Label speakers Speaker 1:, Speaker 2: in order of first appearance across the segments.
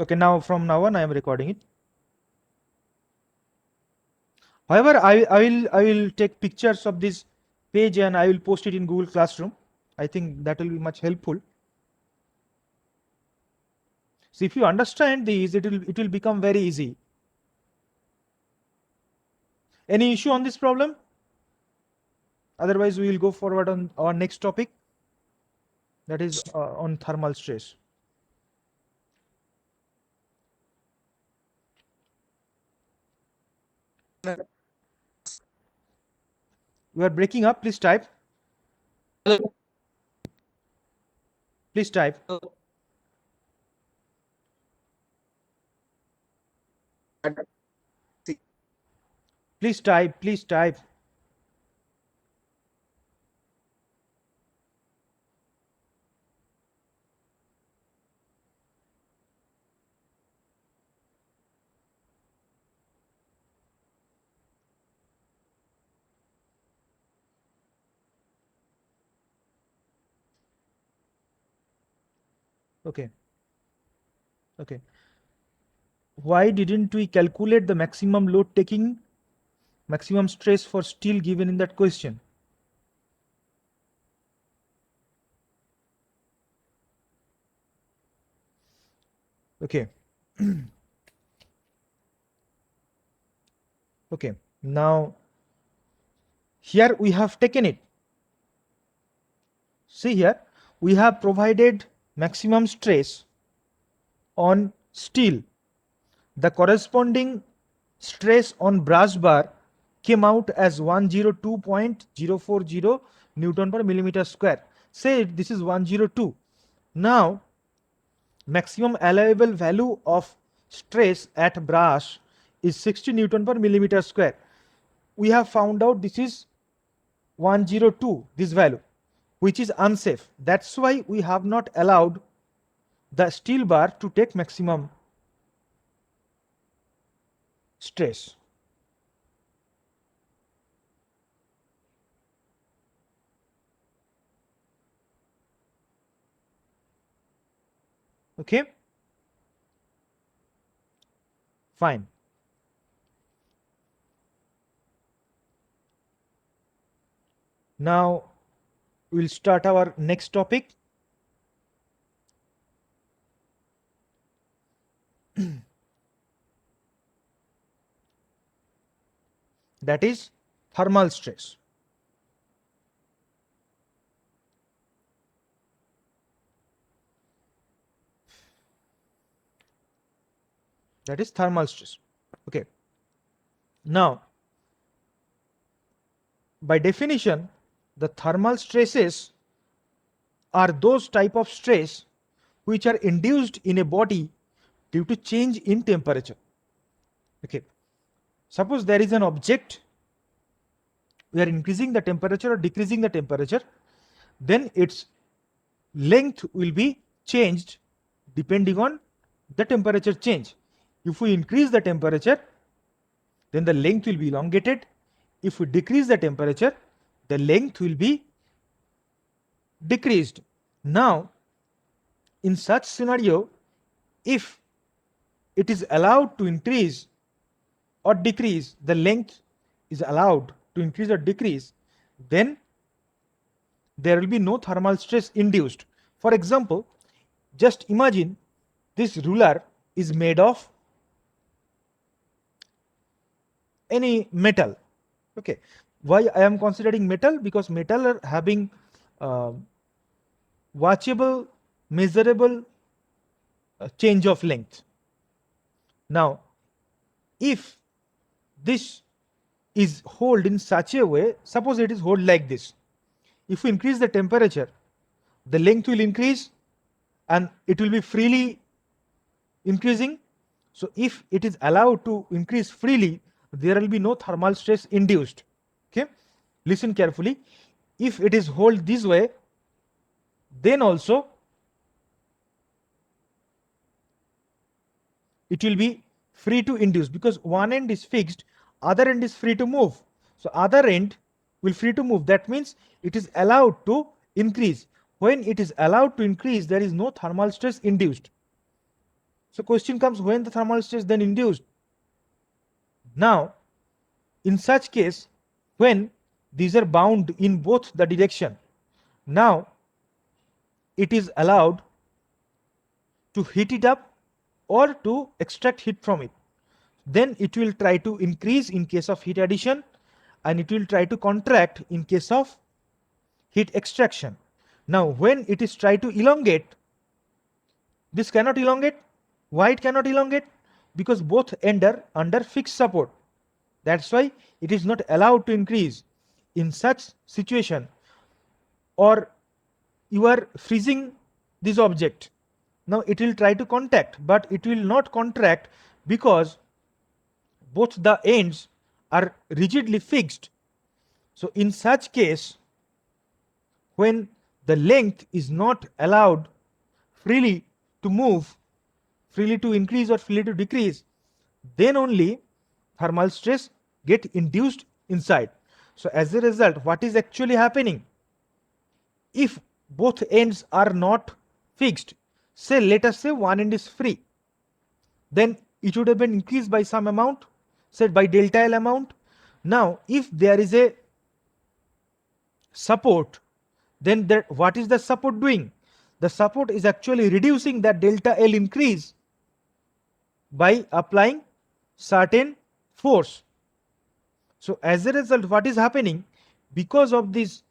Speaker 1: Okay, now from now on I am recording it. However, I will take pictures of this page and I will post it in Google Classroom. I think that will be much helpful. So if you understand these, it will become very easy. Any issue on this problem? Otherwise, we will go forward on our next topic, that is on thermal stress. You are breaking up. Please type.
Speaker 2: Hello.
Speaker 1: Please type. Please type. Please type. Okay. Okay. Why didn't we calculate the maximum load taking, maximum stress for steel given in that question? Okay. Okay. Now, here we have taken it. See here, we have provided maximum stress on steel. The corresponding stress on brass bar came out as 102.040 Newton per millimeter square. Say this is 102. Now, maximum allowable value of stress at brass is 60 Newton per millimeter square. We have found out this is 102, this value, which is unsafe. That's why we have not allowed the steel bar to take maximum stress. Okay, fine. Now we'll start our next topic. That is thermal stress. That is thermal stress. Okay. Now, by definition, the thermal stresses are those type of stress which are induced in a body due to change in temperature. Okay. Suppose there is an object, we are increasing the temperature or decreasing the temperature, then its length will be changed depending on the temperature change. If we increase the temperature, then the length will be elongated. If we decrease the temperature, the length will be decreased. Now, in such scenario, if it is allowed to increase or decrease, the length is allowed to increase or decrease, then there will be no thermal stress induced. For example, just imagine this ruler is made of any metal. Okay, why I am considering metal? Because metal are having watchable, measurable change of length. Now, if this is held in such a way, suppose it is held like this. If we increase the temperature, the length will increase and it will be freely increasing. So if it is allowed to increase freely, there will be no thermal stress induced. Okay, listen carefully. If it is held this way, then also it will be free to induce, because one end is fixed, other end is free to move. So other end will free to move. That means it is allowed to increase. When it is allowed to increase, there is no thermal stress induced. So question comes, when the thermal stress then induced? Now, in such case, when these are bound in both the direction, now it is allowed to heat it up or to extract heat from it. Then it will try to increase in case of heat addition, and it will try to contract in case of heat extraction. Now, when it is try to elongate, this cannot elongate. Why it cannot elongate? Because both end are under fixed support. That's why it is not allowed to increase. In such situation, or you are freezing this object, now it will try to contact, but it will not contract because both the ends are rigidly fixed. So in such case, when the length is not allowed freely to move, freely to increase or freely to decrease, then only thermal stress get induced inside. So as a result, what is actually happening? If both ends are not fixed, say let us say one end is free, then it would have been increased by some amount, said by delta L amount. Now if there is a support, then what is the support doing? The support is actually reducing that delta L increase by applying certain force. So as a result, what is happening? Because of this,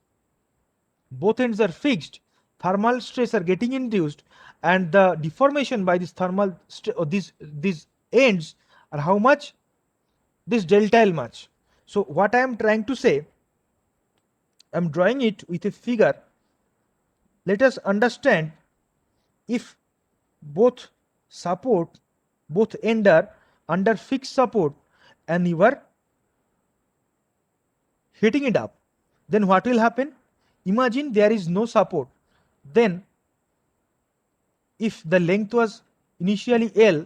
Speaker 1: both ends are fixed, thermal stress are getting induced, and the deformation by this thermal these ends are how much? This delta L much. So what I am trying to say, I am drawing it with a figure. Let us understand, if both support, both end are under fixed support and you are heating it up, then what will happen? Imagine there is no support. Then if the length was initially L,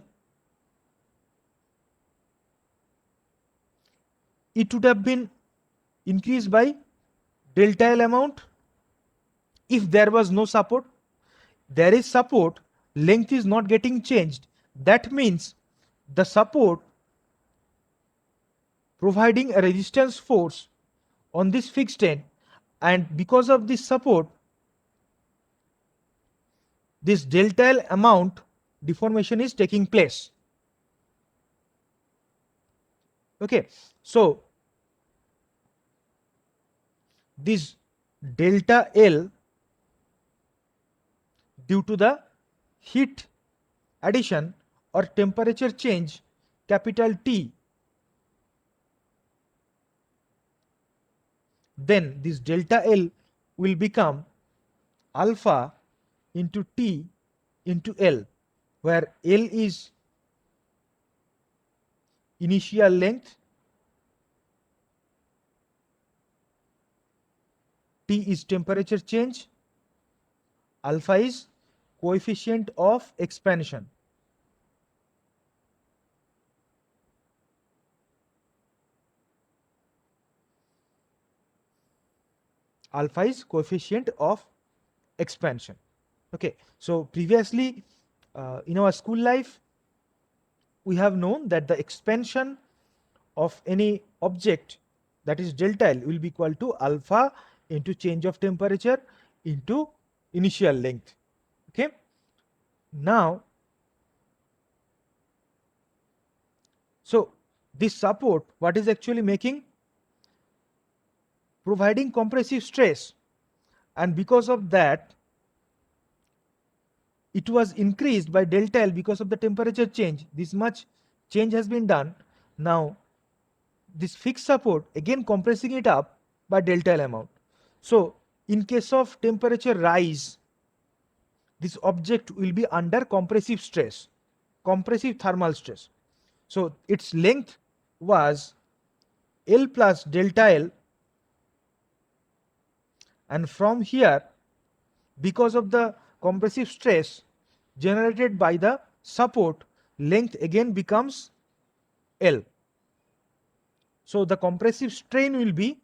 Speaker 1: it would have been increased by delta L amount. If there was no support, there is support, length is not getting changed. That means the support providing a resistance force on this fixed end, and because of this support, this delta L amount deformation is taking place. Okay, so this delta L due to the heat addition or temperature change, capital T, then this delta L will become alpha into T into L, where L is initial length, T is temperature change, alpha is coefficient of expansion. Alpha is coefficient of expansion. Okay, so previously in our school life, we have known that the expansion of any object, that is delta L, will be equal to alpha into change of temperature into initial length. Okay, now so this support, what is actually making? Providing compressive stress, and because of that it was increased by delta L because of the temperature change. This much change has been done. Now this fixed support again compressing it up by delta L amount. So in case of temperature rise, this object will be under compressive stress, compressive thermal stress. So its length was L plus delta L, and from here, because of the compressive stress generated by the support, length again becomes L. So the compressive strain will be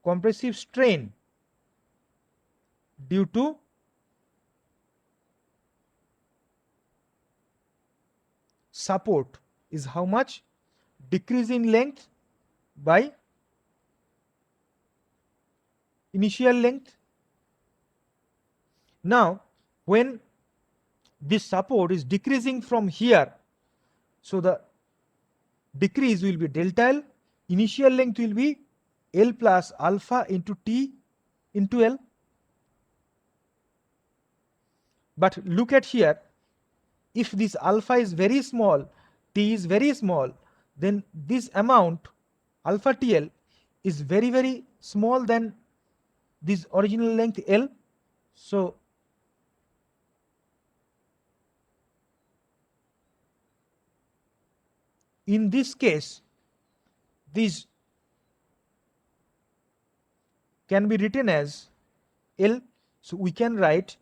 Speaker 1: compressive strain due to support is how much? Decrease in length by initial length. Now, when this support is decreasing from here, so the decrease will be delta L, initial length will be L plus alpha into T into L. But look at here, if this alpha is very small, T is very small, then this amount alpha TL is very small than this original length L. So in this case, this can be written as L. So we can write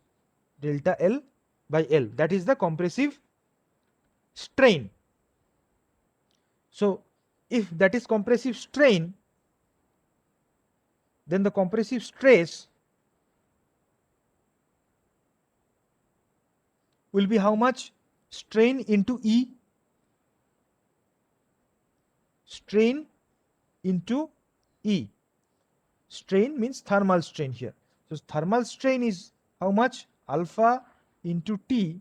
Speaker 1: delta L by L, that is the compressive strain. So if that is compressive strain, then the compressive stress will be how much? Strain into E, strain into E. Strain means thermal strain here. So thermal strain is how much? Alpha into T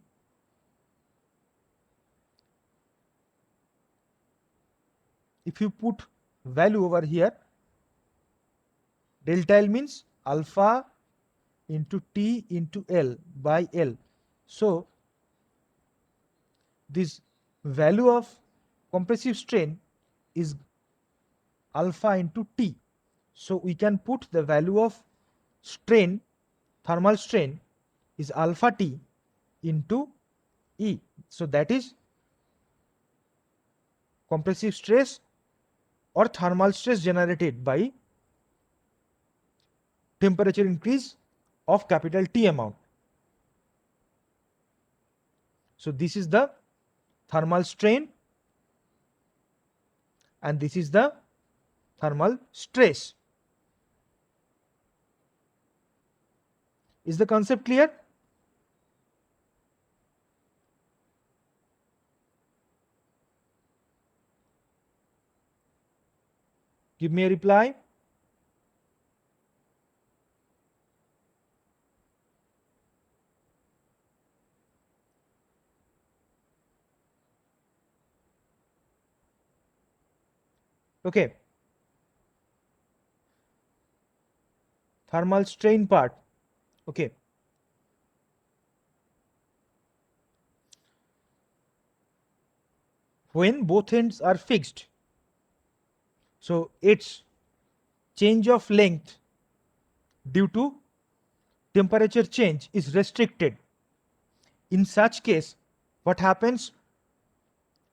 Speaker 1: if you put value over here, delta L means alpha into T into L by L. So this value of compressive strain is alpha into T. So we can put the value of strain, thermal strain is alpha T into E. So that is compressive stress or thermal stress generated by temperature increase of capital T amount. So this is the thermal strain and this is the thermal stress. Is the concept clear? Give me a reply. Okay. Thermal strain part. Okay. When both ends are fixed, so its change of length due to temperature change is restricted. In such case, what happens?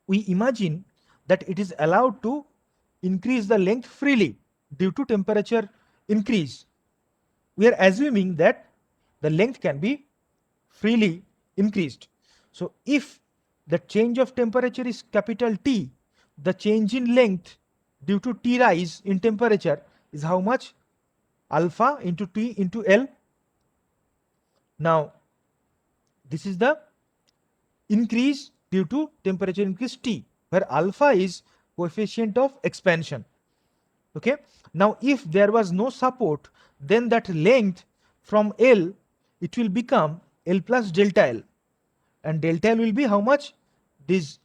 Speaker 1: We imagine that it is allowed to increase the length freely due to temperature increase. We are assuming that the length can be freely increased. So if the change of temperature is capital T, the change in length due to T rise in temperature is how much? Alpha into T into L. Now this is the increase due to temperature increase T, where alpha is coefficient of expansion. Okay. Now if there was no support, then that length from L, it will become L plus delta L, and delta L will be how much? This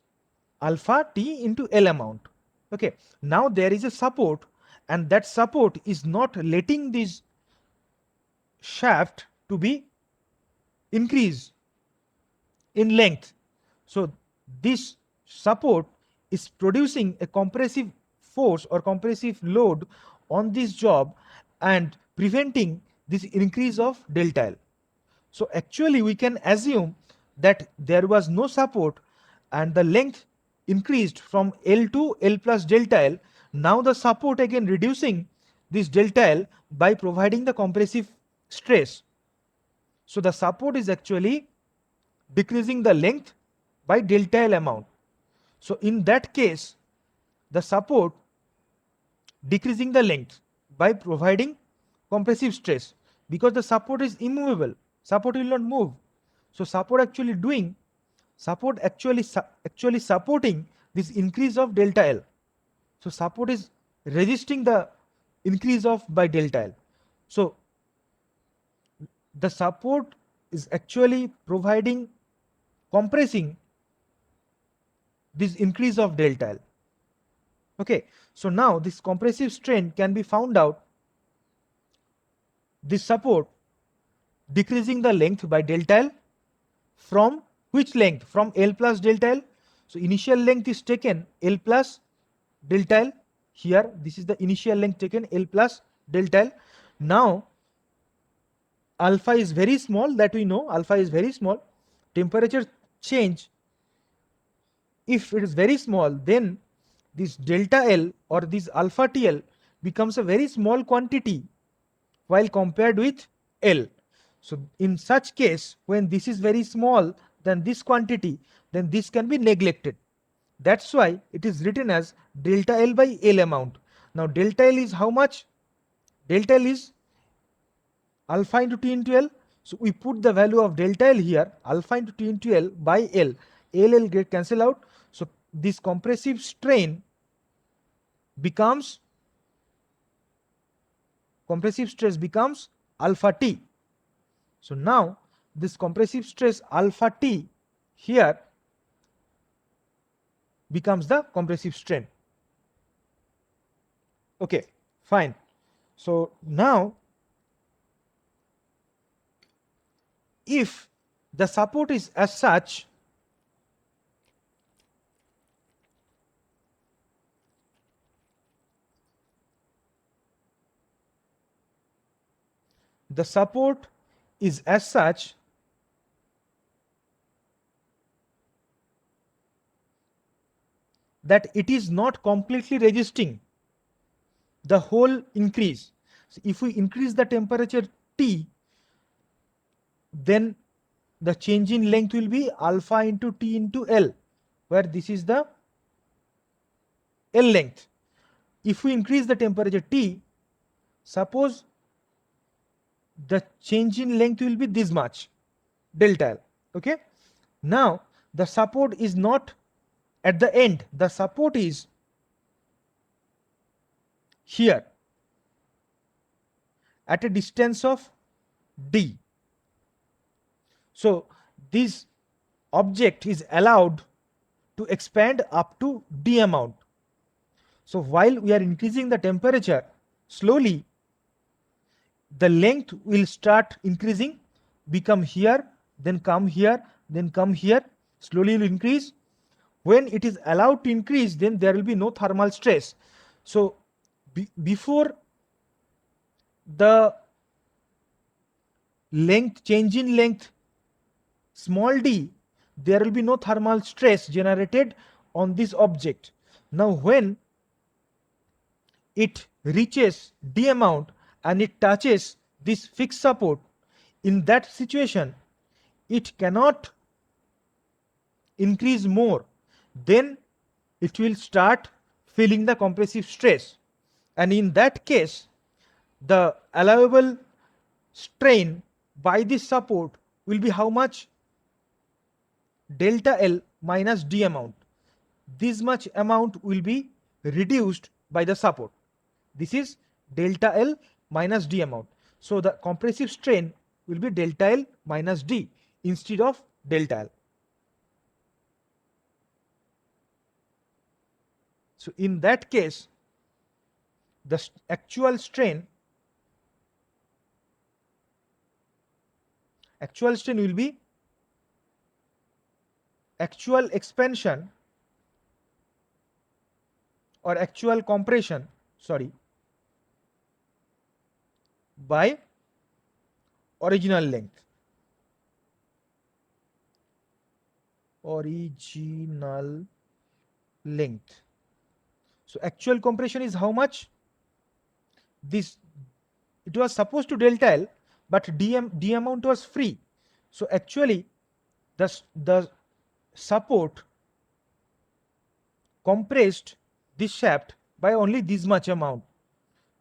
Speaker 1: alpha T into L amount. Okay. Now there is a support, and that support is not letting this shaft to be increased in length. So this support is producing a compressive force or compressive load on this job and preventing this increase of delta L. So actually we can assume that there was no support and the length increased from L to L plus delta L. Now the support again reducing this delta L by providing the compressive stress. So the support is actually decreasing the length by delta L amount. So in that case, the support decreasing the length by providing compressive stress, because the support is immovable, support will not move. So support actually doing support actually supporting this increase of delta L. So support is resisting the increase of by delta L. So the support is actually providing, compressing this increase of delta L. Okay, so now this compressive strain can be found out, this support decreasing the length by delta L from which length? From L plus delta L. So initial length is taken L plus delta L. Here this is the initial length taken L plus delta L. Now alpha is very small, that we know, alpha is very small. Temperature change, if it is very small, then this delta L or this alpha TL becomes a very small quantity while compared with L. So in such case, when this is very small than this quantity, then this can be neglected. That's why it is written as delta L by L amount. Now delta L is how much? Delta L is alpha into T into L. So we put the value of delta L here, alpha into T into L by L. L get cancel out. So this compressive strain becomes, compressive stress becomes alpha T. So now this compressive stress alpha T here becomes the compressive strain. Okay, fine. So now if the support is as such, the support is as such that it is not completely resisting the whole increase. So if we increase the temperature T, then the change in length will be alpha into T into L, where this is the L length. If we increase the temperature T, suppose the change in length will be this much, delta L. Okay, now the support is not at the end, the support is here at a distance of D. So this object is allowed to expand up to D amount. So while we are increasing the temperature slowly, the length will start increasing, become here, then come here, then come here, slowly will increase. When it is allowed to increase, then there will be no thermal stress. So before the length, change in length small d, there will be no thermal stress generated on this object. Now when it reaches D amount and it touches this fixed support, in that situation it cannot increase more, then it will start feeling the compressive stress, and in that case the allowable strain by this support will be how much? Delta L minus D amount. This much amount will be reduced by the support. This is delta L minus D amount. So the compressive strain will be delta L minus D instead of delta L. So in that case, the actual strain will be actual expansion or actual compression, sorry, by original length. Original length. So actual compression is how much? This, it was supposed to delta L, but D amount was free. So actually the support compressed this shaft by only this much amount,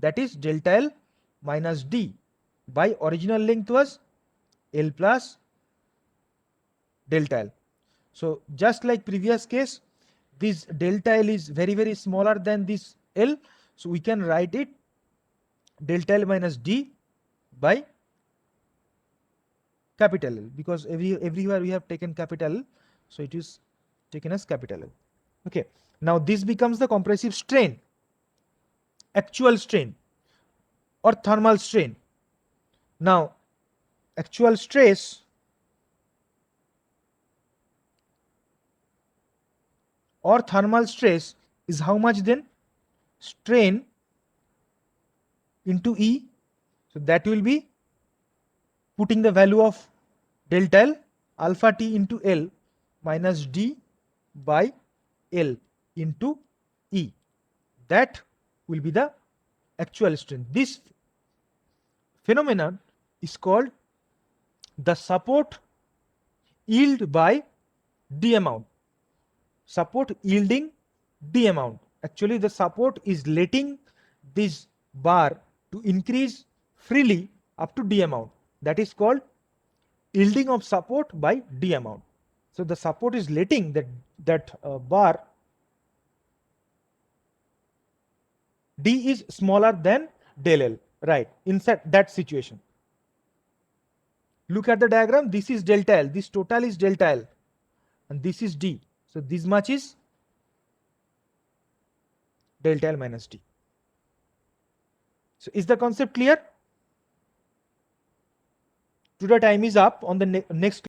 Speaker 1: that is delta L minus D by original length was L plus delta L. So just like previous case, this delta L is very, very smaller than this L. So we can write it delta L minus D by capital L, because everywhere we have taken capital L, so it is taken as capital L. Okay. Now this becomes the compressive strain, actual strain or thermal strain. Now actual stress or thermal stress is how much then? Strain into E. So that will be putting the value of delta L alpha T into L minus D by L into E. That will be the actual strain. This phenomenon is called the support yield by D amount. Support yielding D amount. Actually, the support is letting this bar to increase freely up to D amount. That is called yielding of support by D amount. So the support is letting that bar D is smaller than del L, right? Inside that situation. Look at the diagram. This is delta L. This total is delta L, and this is D. So this much is delta L minus D. So is the concept clear? Today time is up. On the next